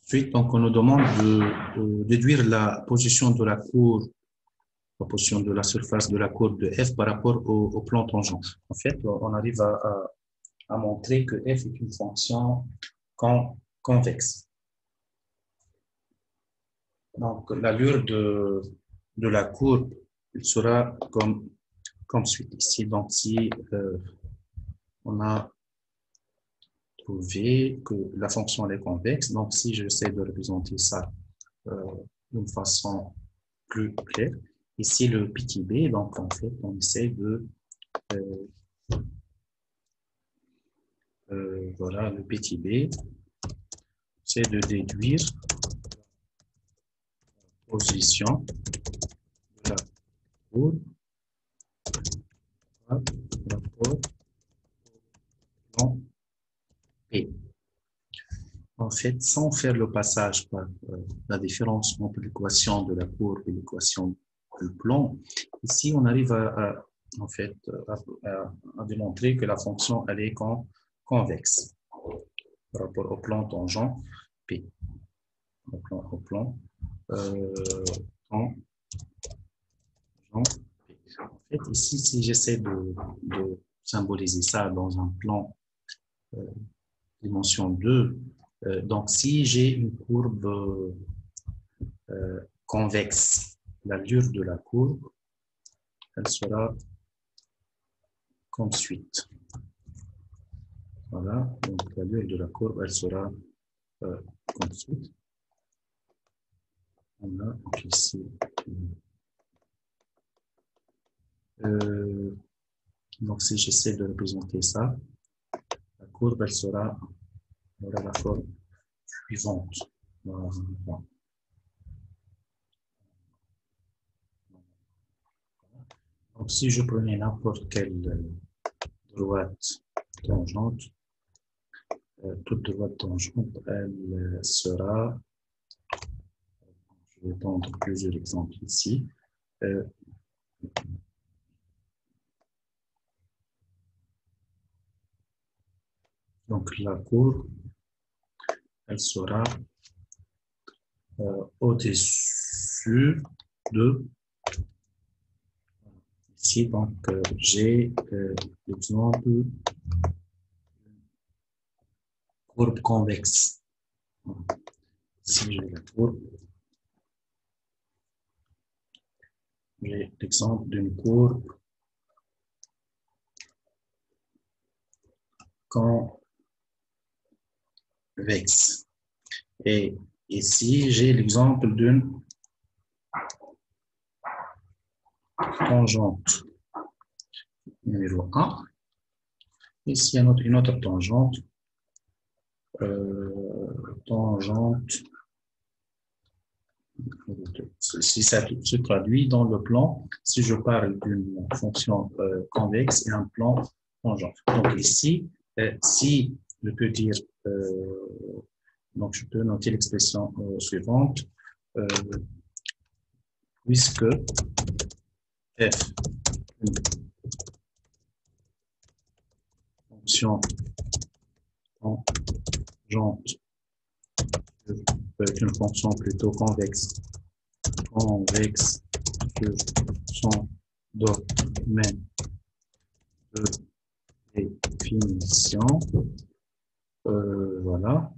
Ensuite, donc, on nous demande de déduire la position de la courbe, la position de la surface de la courbe de f par rapport au plan tangent. En fait, on arrive à montrer que f est une fonction convexe. Donc, l'allure de la courbe sera comme suit ici. Donc, si on a trouvé que la fonction est convexe, donc si j'essaie de représenter ça d'une façon plus claire, ici le petit b, donc en fait, on essaie de voilà le petit b, c'est de déduire la position de la courbe par rapport au plan P. En fait, sans faire le passage par la différence entre l'équation de la courbe et l'équation du plan, ici on arrive en fait, à démontrer que la fonction elle est convexe par rapport au plan tangent P. Au plan tangent P. En fait, ici, si j'essaie de symboliser ça dans un plan dimension 2, donc si j'ai une courbe convexe, l'allure de la courbe, elle sera comme suite. Voilà, donc l'allure de la courbe, elle sera comme suite. On a donc ici. Donc si j'essaie de représenter ça, la courbe, elle sera la forme suivante. Voilà. Donc si je prenais n'importe quelle droite tangente, toute droite tangente, elle sera, je vais prendre plusieurs exemples ici, donc la courbe, elle sera au-dessus de, ici donc j'ai l'exemple courbe convexe. Ici j'ai la courbe, j'ai l'exemple d'une courbe convexe. Et ici, j'ai l'exemple d'une tangente numéro 1. Ici, une autre tangente. Tangente. Si ça se traduit dans le plan, si je parle d'une fonction convexe et un plan tangent. Donc ici, si je peux dire, donc je peux noter l'expression suivante, puisque f une fonction tangente une fonction plutôt convexe sur son domaine de définition. Voilà.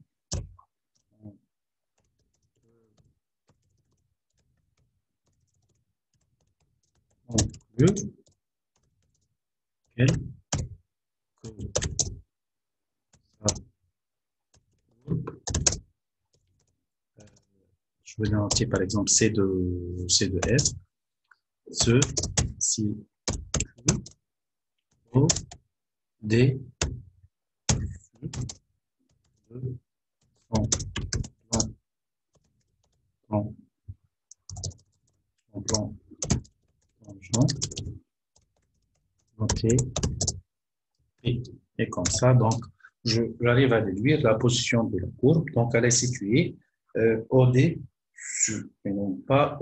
Je vais noter par exemple C de F. Si O D de son plan tangent noté et comme ça, donc j'arrive à déduire la position de la courbe. Donc elle est située au-dessus et non pas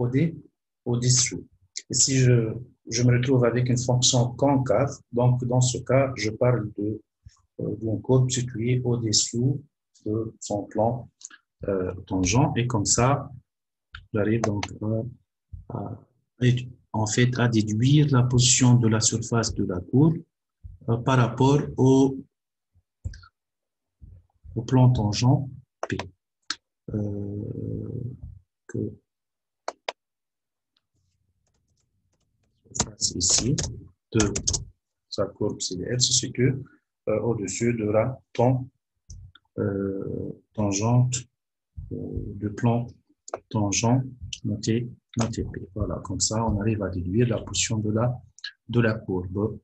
au-dessous. Et si je me retrouve avec une fonction concave, donc dans ce cas, je parle d'une courbe située au-dessous de son plan tangent, et comme ça, j'arrive donc en fait à déduire la position de la surface de la courbe par rapport au plan tangent P. Que ici de sa courbe CDF se situe au-dessus de la tangente du plan tangent noté P. Voilà, comme ça, on arrive à déduire la position de la courbe.